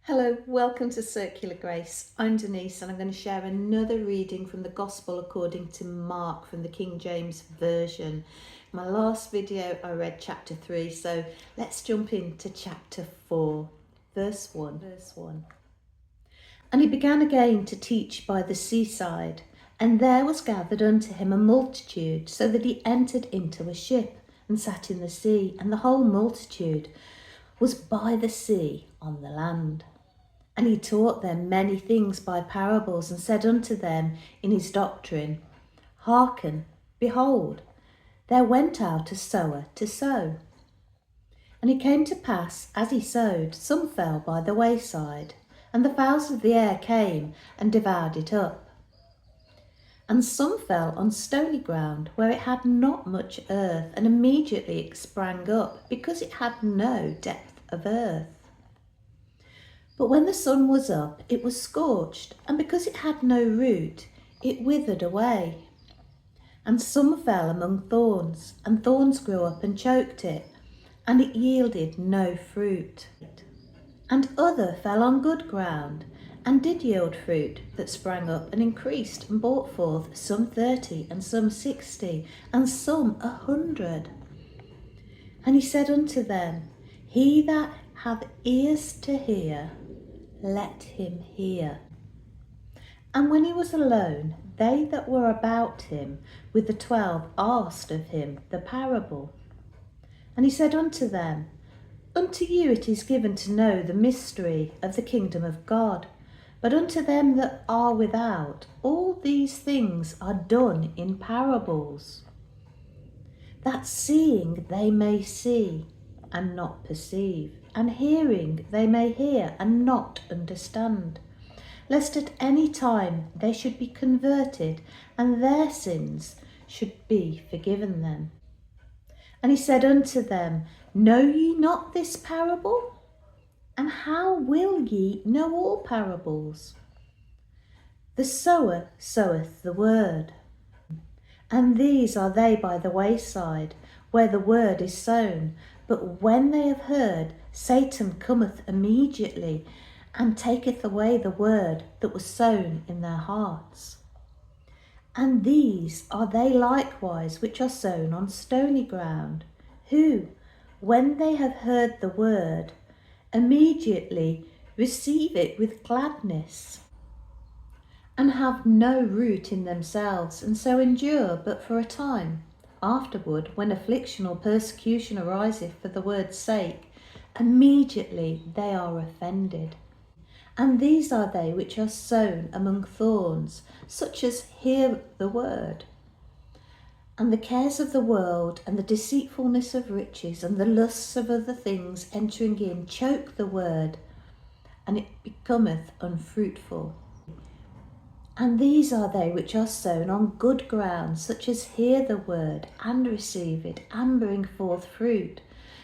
Hello, welcome to Circular Grace. I'm Denise and I'm going to share another reading from the Gospel according to Mark from the King James Version. My last video I read chapter 3, so let's jump into chapter 4, verse 1. And he began again to teach by the seaside, and there was gathered unto him a multitude, so that he entered into a ship and sat in the sea, and the whole multitude was by the sea on the land. And he taught them many things by parables, and said unto them in his doctrine, Hearken, behold, there went out a sower to sow. And it came to pass, as he sowed, some fell by the wayside, and the fowls of the air came and devoured it up. And some fell on stony ground, where it had not much earth, and immediately it sprang up, because it had no depth of earth. But when the sun was up, it was scorched, and because it had no root, it withered away. And some fell among thorns, and thorns grew up and choked it, and it yielded no fruit. And other fell on good ground, and did yield fruit, that sprang up and increased, and brought forth some 30, and some 60, and some 100. And he said unto them, He that hath ears to hear, let him hear. And when he was alone, they that were about him with the 12 asked of him the parable. And he said unto them, Unto you it is given to know the mystery of the kingdom of God, but unto them that are without, all these things are done in parables, that seeing they may see and not perceive, and hearing they may hear and not understand, lest at any time they should be converted, and their sins should be forgiven them. And he said unto them, Know ye not this parable? And how will ye know all parables? The sower soweth the word. And these are they by the wayside, where the word is sown. But when they have heard, Satan cometh immediately, and taketh away the word that was sown in their hearts. And these are they likewise which are sown on stony ground, who, when they have heard the word, immediately receive it with gladness, and have no root in themselves, and so endure but for a time. Afterward, when affliction or persecution ariseth for the word's sake, immediately they are offended. And these are they which are sown among thorns, such as hear the word, and the cares of the world, and the deceitfulness of riches, and the lusts of other things entering in, choke the word, and it becometh unfruitful. And these are they which are sown on good ground, such as hear the word, and receive it, and bring forth fruit,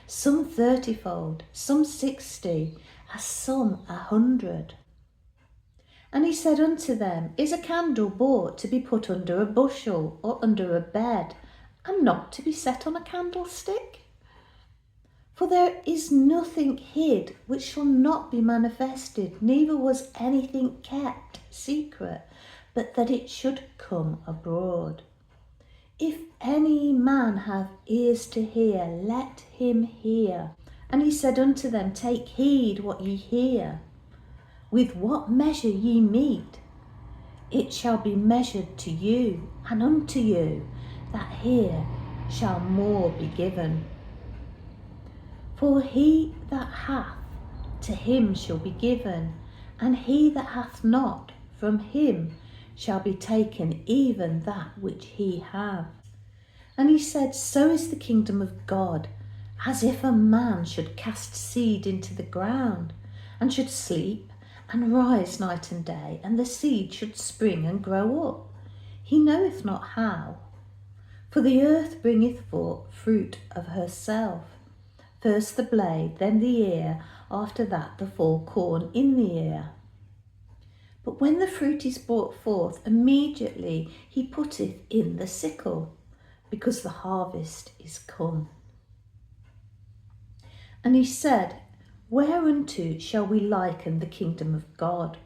some 30-fold, some 60, as some 100. And he said unto them, Is a candle bought to be put under a bushel, or under a bed, and not to be set on a candlestick? For there is nothing hid which shall not be manifested, neither was anything kept secret, but that it should come abroad. If any man have ears to hear, let him hear. And he said unto them, Take heed what ye hear. With what measure ye mete, it shall be measured to you, and unto you that hear shall more be given. For he that hath, to him shall be given, and he that hath not, from him shall be taken even that which he hath. And he said, So is the kingdom of God, as if a man should cast seed into the ground, and should sleep, and rise night and day, and the seed should spring and grow up. He knoweth not how. For the earth bringeth forth fruit of herself, first the blade, then the ear, after that the full corn in the ear. But when the fruit is brought forth, immediately he putteth in the sickle, because the harvest is come. And he said, Whereunto shall we liken the kingdom of God?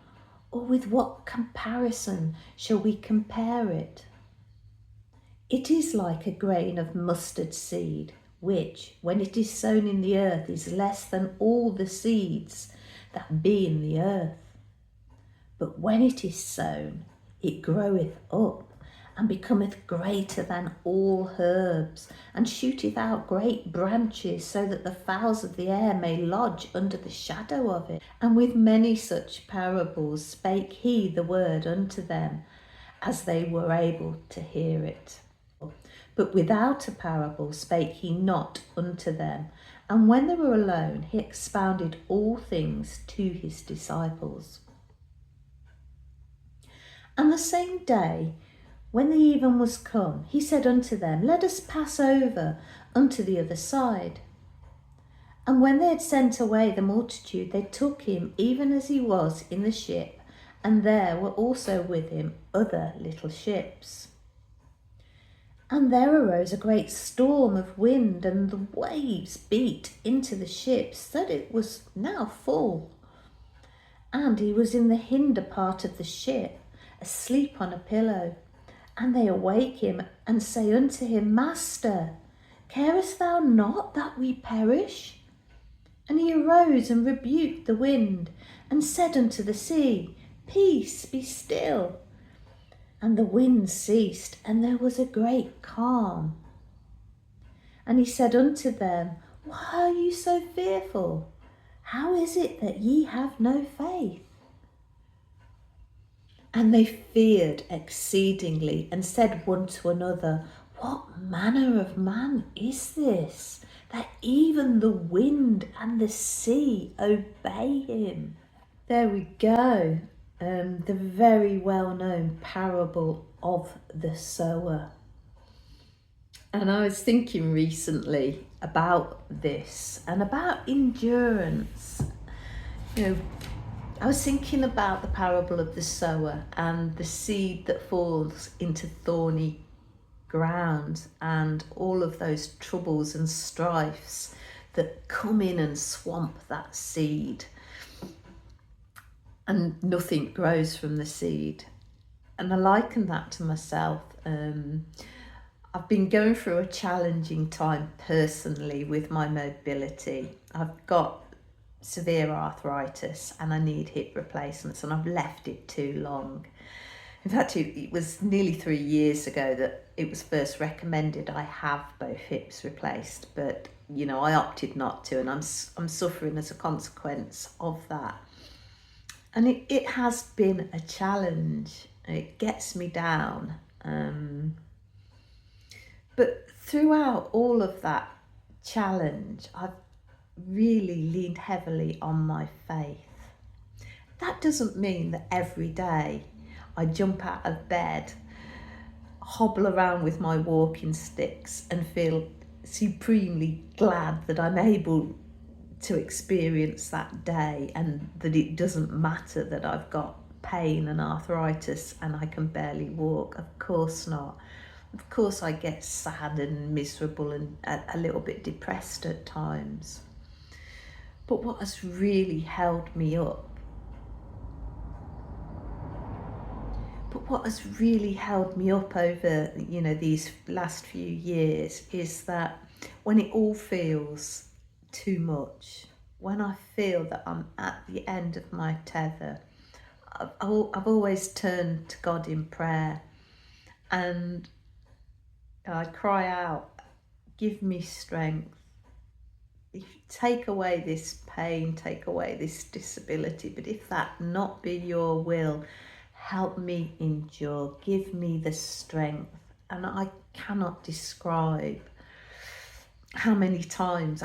Or with what comparison shall we compare it? It is like a grain of mustard seed, which, when it is sown in the earth, is less than all the seeds that be in the earth. But when it is sown, it groweth up, and becometh greater than all herbs, and shooteth out great branches, so that the fowls of the air may lodge under the shadow of it. And with many such parables spake he the word unto them, as they were able to hear it. But without a parable spake he not unto them. And when they were alone, he expounded all things to his disciples. And the same day, when the even was come, he said unto them, Let us pass over unto the other side. And when they had sent away the multitude, they took him even as he was in the ship, and there were also with him other little ships. And there arose a great storm of wind, and the waves beat into the ship, so that it was now full. And he was in the hinder part of the ship, asleep on a pillow. And they awake him, and say unto him, Master, carest thou not that we perish? And he arose and rebuked the wind, and said unto the sea, Peace, be still. And the wind ceased, and there was a great calm. And he said unto them, Why are you so fearful? How is it that ye have no faith? And they feared exceedingly, and said one to another, What manner of man is this, that even the wind and the sea obey him? There we go. The very well-known parable of the sower. And I was thinking recently about this and about endurance. I was thinking about the parable of the sower and the seed that falls into thorny ground, and all of those troubles and strifes that come in and swamp that seed, and nothing grows from the seed. And I liken that to myself. I've been going through a challenging time personally with my mobility. I've got severe arthritis and I need hip replacements, and I've left it too long. In fact, it was nearly 3 years ago that it was first recommended I have both hips replaced, but I opted not to, and I'm suffering as a consequence of that. And it has been a challenge. It gets me down. But throughout all of that challenge, I've really leaned heavily on my faith. That doesn't mean that every day I jump out of bed, hobble around with my walking sticks, and feel supremely glad that I'm able to experience that day, and that it doesn't matter that I've got pain and arthritis and I can barely walk. Of course not. Of course I get sad and miserable and a little bit depressed at times. But what has really held me up, over these last few years, is that when it all feels too much, when I feel that I'm at the end of my tether, I've always turned to God in prayer, and I cry out, give me strength. Take away this pain, take away this disability, but if that not be your will, help me endure, give me the strength. And I cannot describe how many times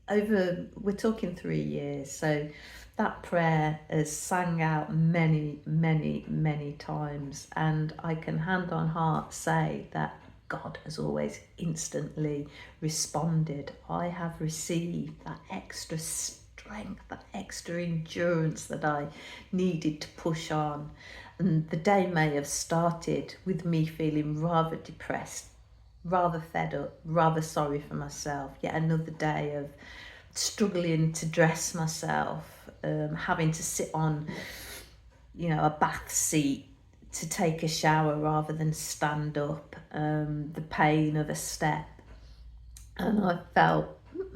we're talking 3 years, so that prayer has sang out many, many, many times, and I can hand on heart say that God has always instantly responded. I have received that extra strength, that extra endurance that I needed to push on. And the day may have started with me feeling rather depressed, rather fed up, rather sorry for myself. Yet another day of struggling to dress myself, having to sit on, a bath seat to take a shower rather than stand up, the pain of a step. And I felt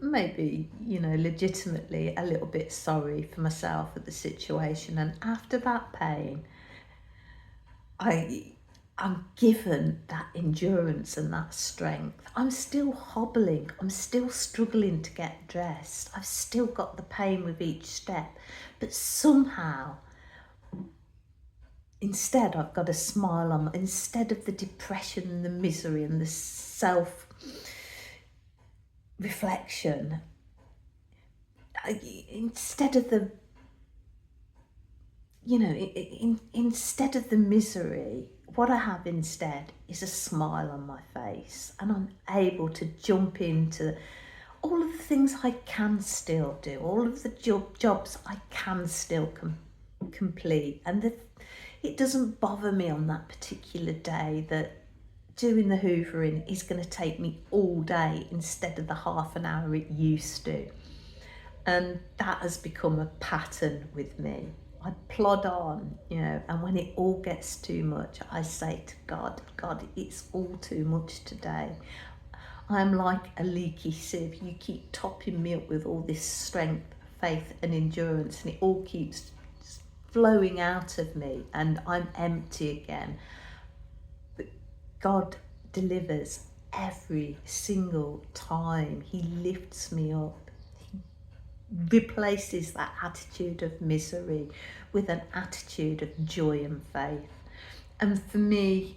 maybe, legitimately a little bit sorry for myself at the situation. And after that pain, I'm given that endurance and that strength. I'm still hobbling. I'm still struggling to get dressed. I've still got the pain with each step. But somehow, instead, I've got a smile on. Instead of the depression and the misery and the self-reflection, instead of the instead of the misery, what I have instead is a smile on my face, and I'm able to jump into all of the things I can still do, all of the jobs I can still complete. And it doesn't bother me on that particular day that doing the hoovering is going to take me all day instead of the half an hour it used to. And that has become a pattern with me. I plod on, and when it all gets too much, I say to God, it's all too much today. I'm like a leaky sieve. You keep topping me up with all this strength, faith and endurance, and it all keeps flowing out of me, and I'm empty again. But God delivers every single time. He lifts me up. Replaces that attitude of misery with an attitude of joy and faith. And for me,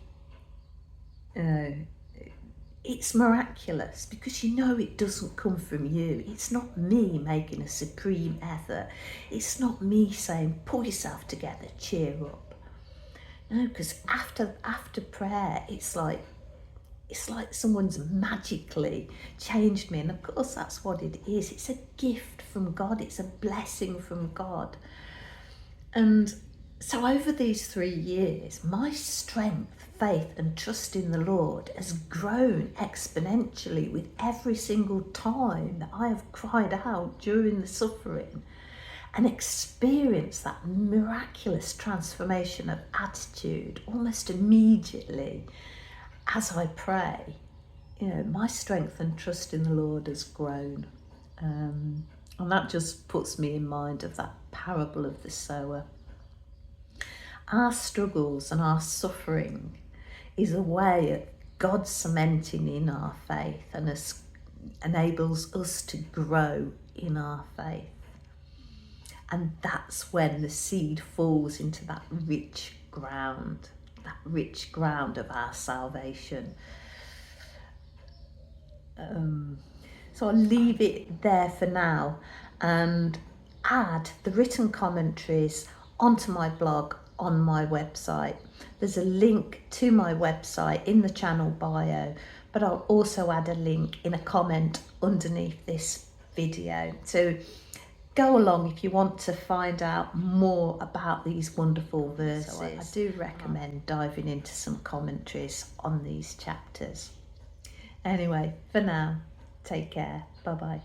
it's miraculous, because it doesn't come from you. It's not me making a supreme effort. It's not me saying, pull yourself together, cheer up. No, because after prayer, it's like someone's magically changed me. And of course, that's what it is. It's a gift from God. It's a blessing from God. And so over these 3 years, my strength, faith and trust in the Lord has grown exponentially with every single time that I have cried out during the suffering and experienced that miraculous transformation of attitude almost immediately. As I pray, my strength and trust in the Lord has grown. And that just puts me in mind of that parable of the sower. Our struggles and our suffering is a way of God cementing in our faith and enables us to grow in our faith. And that's when the seed falls into that rich ground of our salvation. So I'll leave it there for now and add the written commentaries onto my blog on my website. There's a link to my website in the channel bio, but I'll also add a link in a comment underneath this video. So go along if you want to find out more about these wonderful verses. So I do recommend diving into some commentaries on these chapters. Anyway, for now, take care. Bye-bye.